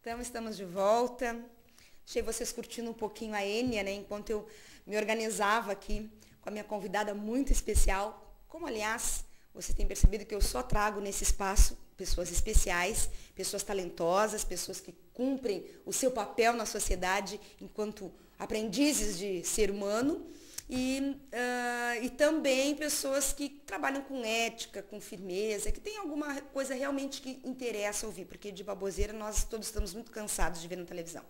Então, estamos de volta. Achei vocês curtindo um pouquinho a Enya, né? Enquanto eu me organizava aqui com a minha convidada muito especial. Como, aliás, vocês têm percebido que eu só trago nesse espaço pessoas especiais, pessoas talentosas, pessoas que cumprem o seu papel na sociedade enquanto aprendizes de ser humano. E também pessoas que trabalham com ética, com firmeza, que tem alguma coisa realmente que interessa ouvir, porque de baboseira nós todos estamos muito cansados de ver na televisão.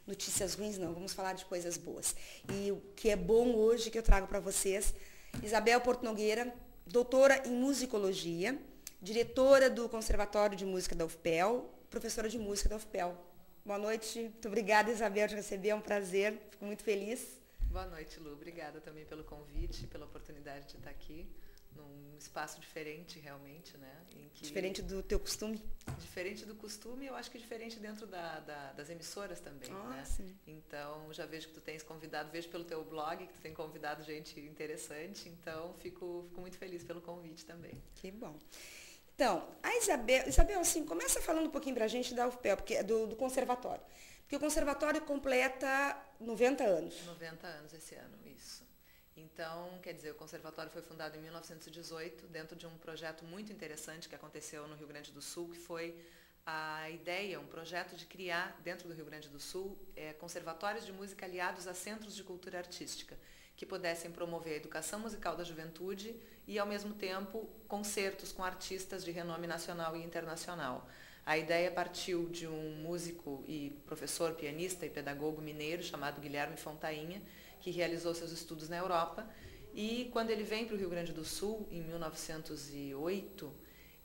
Notícias ruins não, vamos falar de coisas boas. E o que é bom hoje que eu trago para vocês, Isabel Porto Nogueira, doutora em musicologia, diretora do Conservatório de Música da UFPEL, professora de música da UFPEL. Boa noite, muito obrigada, Isabel, de receber, é um prazer, fico muito feliz. Boa noite, Lu. Obrigada também pelo convite, pela oportunidade de estar aqui num espaço diferente, realmente, né? Diferente do teu costume? Diferente do costume, eu acho que diferente dentro das emissoras também, né? Sim. Então, já vejo que tu tens convidado, vejo pelo teu blog que tu tem convidado gente interessante, então fico muito feliz pelo convite também. Que bom. Então, a Isabel, assim, começa falando um pouquinho pra gente da UFPEL, porque do conservatório. Porque o conservatório completa 90 anos. 90 anos esse ano, isso. Então, quer dizer, o conservatório foi fundado em 1918, dentro de um projeto muito interessante que aconteceu no Rio Grande do Sul, que foi a ideia, um projeto de criar, dentro do Rio Grande do Sul, conservatórios de música aliados a centros de cultura artística, que pudessem promover a educação musical da juventude e, ao mesmo tempo, concertos com artistas de renome nacional e internacional. A ideia partiu de um músico e professor, pianista e pedagogo mineiro chamado Guilherme Fontainha, que realizou seus estudos na Europa. E quando ele vem para o Rio Grande do Sul, em 1908,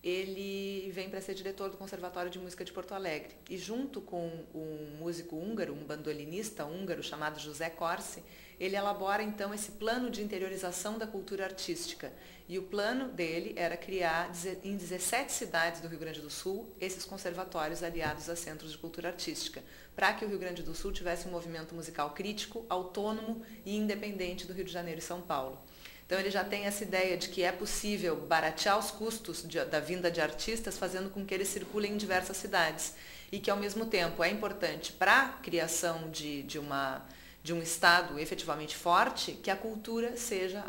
ele vem para ser diretor do Conservatório de Música de Porto Alegre. E junto com um músico húngaro, um bandolinista húngaro chamado José Corsi, ele elabora então esse plano de interiorização da cultura artística. E o plano dele era criar em 17 cidades do Rio Grande do Sul esses conservatórios aliados a centros de cultura artística, para que o Rio Grande do Sul tivesse um movimento musical crítico, autônomo e independente do Rio de Janeiro e São Paulo. Então ele já tem essa ideia de que é possível baratear os custos da vinda de artistas, fazendo com que eles circulem em diversas cidades. E que, ao mesmo tempo, é importante para a criação de um Estado efetivamente forte, que a cultura seja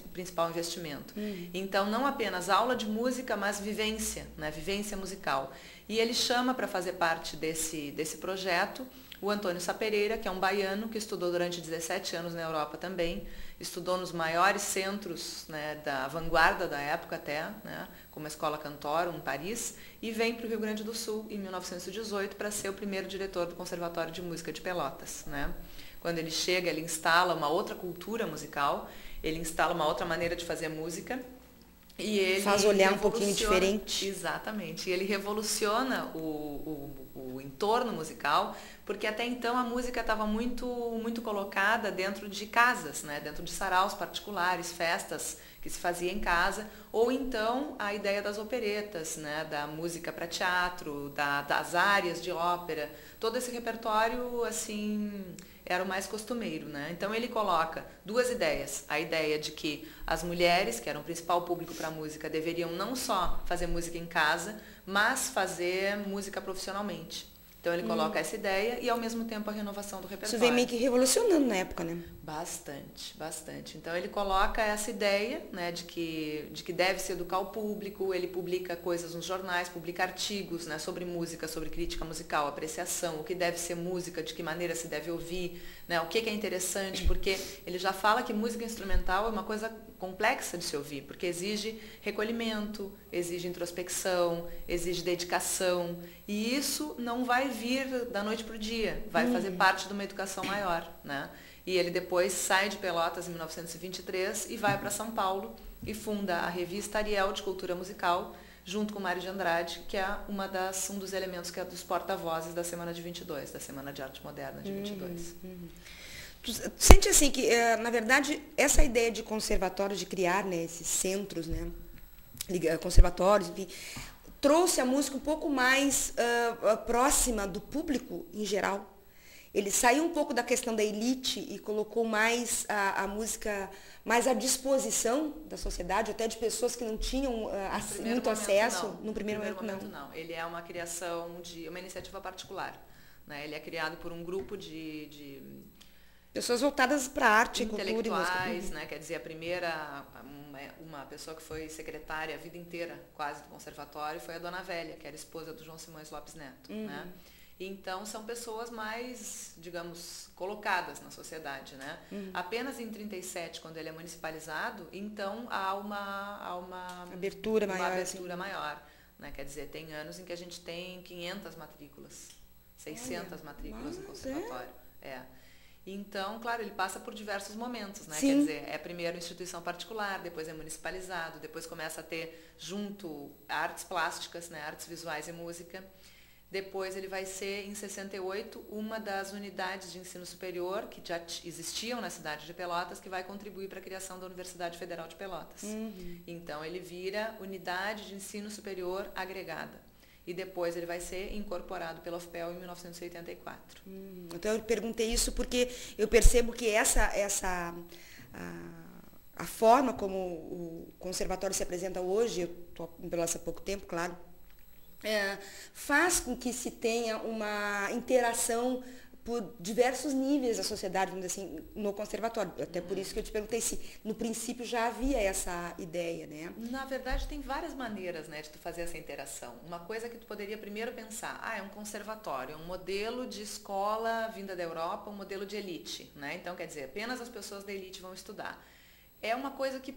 o principal investimento. Então, não apenas aula de música, mas vivência, né? Vivência musical. E ele chama para fazer parte desse projeto o Antônio Sá Pereira, que é um baiano que estudou durante 17 anos na Europa também, estudou nos maiores centros, né, da vanguarda da época até, né, como a Escola Cantorum, em Paris, e vem para o Rio Grande do Sul em 1918 para ser o primeiro diretor do Conservatório de Música de Pelotas, né? Quando ele chega, ele instala uma outra cultura musical, ele instala uma outra maneira de fazer música, e ele faz olhar um pouquinho diferente. Exatamente. E ele revoluciona o entorno musical, porque até então a música estava muito colocada dentro de casas, né? Dentro de saraus particulares, festas que se fazia em casa, ou então a ideia das operetas, né? Da música para teatro, das áreas de ópera, todo esse repertório assim era o mais costumeiro, né? Então ele coloca duas ideias. A ideia de que as mulheres, que eram o principal público para a música, deveriam não só fazer música em casa, mas fazer música profissionalmente. Então ele coloca essa ideia e, ao mesmo tempo, a renovação do repertório. Isso vem meio que revolucionando na época, né? Bastante, bastante. Então ele coloca essa ideia, né, de que deve se educar o público, ele publica coisas nos jornais, publica artigos, né, sobre música, sobre crítica musical, apreciação, o que deve ser música, de que maneira se deve ouvir, né, o que é interessante, porque ele já fala que música instrumental é uma coisa complexa de se ouvir, porque exige recolhimento, exige introspecção, exige dedicação, e isso não vai vir da noite para o dia, vai fazer parte de uma educação maior, né? E ele depois sai de Pelotas em 1923 e vai para São Paulo e funda a revista Ariel de Cultura Musical, junto com Mário de Andrade, que é um dos elementos que é dos porta-vozes da Semana de 22, da Semana de Arte Moderna de 22. Tu sente assim que, na verdade, essa ideia de conservatório, de criar, né, esses centros, né, conservatórios, enfim, trouxe a música um pouco mais próxima do público em geral? ele saiu um pouco da questão da elite e colocou mais a música mais à disposição da sociedade, até de pessoas que não tinham muito acesso. No primeiro momento, não. Ele é uma criação de uma iniciativa particular. Né? Ele é criado por um grupo de pessoas voltadas para arte, cultura e música. Intelectuais, né? Quer dizer, a primeira, uma pessoa que foi secretária a vida inteira, quase, do conservatório, foi a Dona Velha, que era esposa do João Simões Lopes Neto. Né? Então, são pessoas mais, digamos, colocadas na sociedade, né? Apenas em 37, quando ele é municipalizado, então há uma abertura maior. Abertura maior, né? Quer dizer, tem anos em que a gente tem 500 matrículas, 600 matrículas no conservatório. Então, claro, ele passa por diversos momentos, né? Quer dizer, é primeiro instituição particular, depois é municipalizado, depois começa a ter junto artes plásticas, né? Artes visuais e música. Depois ele vai ser, em 68, uma das unidades de ensino superior que já existiam na cidade de Pelotas, que vai contribuir para a criação da Universidade Federal de Pelotas. Então ele vira unidade de ensino superior agregada. E depois ele vai ser incorporado pela UFPEL em 1984. Então eu perguntei isso porque eu percebo que a forma como o conservatório se apresenta hoje, eu estou em Pelotas há pouco tempo, claro, faz com que se tenha uma interação por diversos níveis da sociedade, vamos dizer assim, no conservatório. Até por isso que eu te perguntei se no princípio já havia essa ideia, né? Na verdade, tem várias maneiras, né, de tu fazer essa interação. Uma coisa que tu poderia primeiro pensar, é um conservatório, é um modelo de escola vinda da Europa, um modelo de elite, né? Então, quer dizer, apenas as pessoas da elite vão estudar. É uma coisa que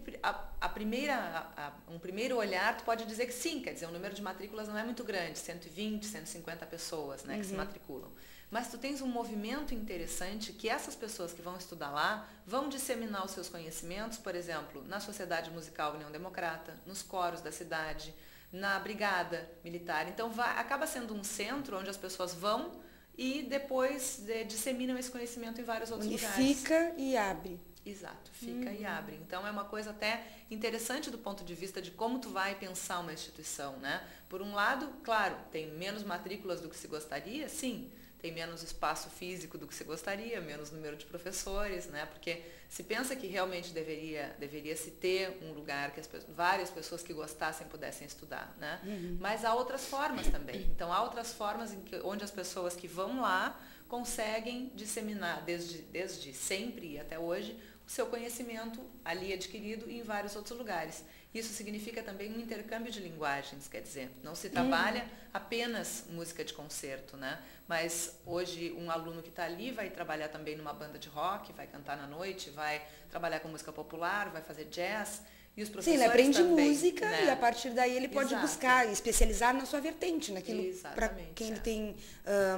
um primeiro olhar tu pode dizer que sim, quer dizer, o número de matrículas não é muito grande, 120, 150 pessoas, né, que se matriculam. Mas tu tens um movimento interessante que essas pessoas que vão estudar lá vão disseminar os seus conhecimentos, por exemplo, na Sociedade Musical União Democrata, nos coros da cidade, na Brigada Militar. Então acaba sendo um centro onde as pessoas vão e depois disseminam esse conhecimento em vários outros lugares. Unifica e abre. Exato, fica e abre. Então é uma coisa até interessante do ponto de vista de como tu vai pensar uma instituição, né? Por um lado, claro, tem menos matrículas do que se gostaria, sim. Tem menos espaço físico do que se gostaria, menos número de professores, né? Porque se pensa que realmente deveria se ter um lugar que várias pessoas que gostassem pudessem estudar, né? Mas há outras formas também. Então há outras formas onde as pessoas que vão lá conseguem disseminar desde sempre e até hoje o seu conhecimento ali adquirido em vários outros lugares. Isso significa também um intercâmbio de linguagens, quer dizer, não se trabalha apenas música de concerto, né? Mas hoje um aluno que está ali vai trabalhar também numa banda de rock, vai cantar na noite, vai trabalhar com música popular, vai fazer jazz. E os professores ele aprende também, música, né? E a partir daí ele pode buscar, especializar na sua vertente, naquilo para quem ele tem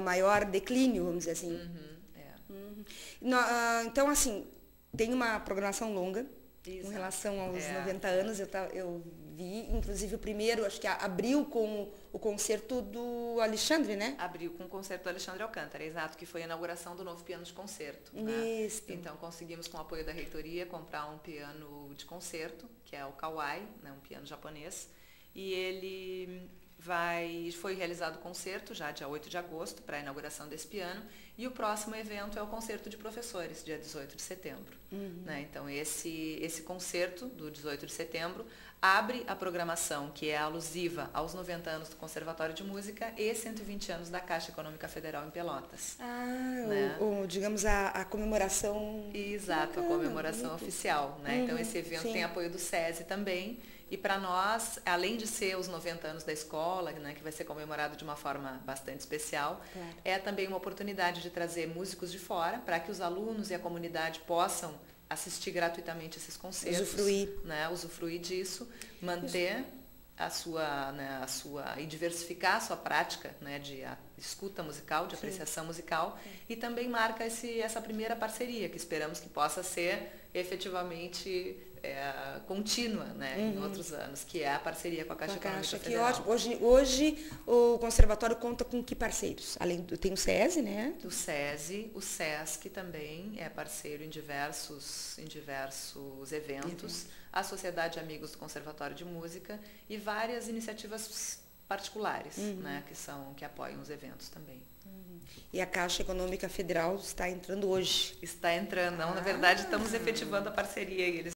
maior declínio, vamos dizer assim. Então, assim, tem uma programação longa. Com relação aos 90 anos, eu vi, inclusive o primeiro, acho que abriu com o concerto do Alexandre, né? Abriu com o concerto do Alexandre Alcântara, exato, que foi a inauguração do novo piano de concerto. Né? Isso. Então conseguimos, com o apoio da reitoria, comprar um piano de concerto, que é o Kawai, né, um piano japonês, e ele foi realizado o concerto já dia 8 de agosto para a inauguração desse piano, e o próximo evento é o concerto de professores, dia 18 de setembro. Né? Então esse concerto do 18 de setembro abre a programação que é alusiva aos 90 anos do Conservatório de Música e 120 anos da Caixa Econômica Federal em Pelotas. Né? Digamos a comemoração. Exato, a comemoração oficial. Né? Então esse evento tem apoio do SESI também. E para nós, além de ser os 90 anos da escola, né, que vai ser comemorado de uma forma bastante especial, é também uma oportunidade de trazer músicos de fora para que os alunos e a comunidade possam assistir gratuitamente esses concertos. Usufruir disso, manter a sua e diversificar a sua prática, né, de escuta musical, de apreciação musical, e também marca essa primeira parceria, que esperamos que possa ser efetivamente contínua, né, em outros anos, que é a parceria com a Caixa Econômica Federal. Que ótimo. Hoje o conservatório conta com que parceiros? Tem o SESI, né? O SESI, o SESC também é parceiro em diversos eventos, a Sociedade de Amigos do Conservatório de Música e várias iniciativas particulares, né, que apoiam os eventos também. E a Caixa Econômica Federal está entrando hoje. Está entrando. Não, na verdade, estamos efetivando a parceria e eles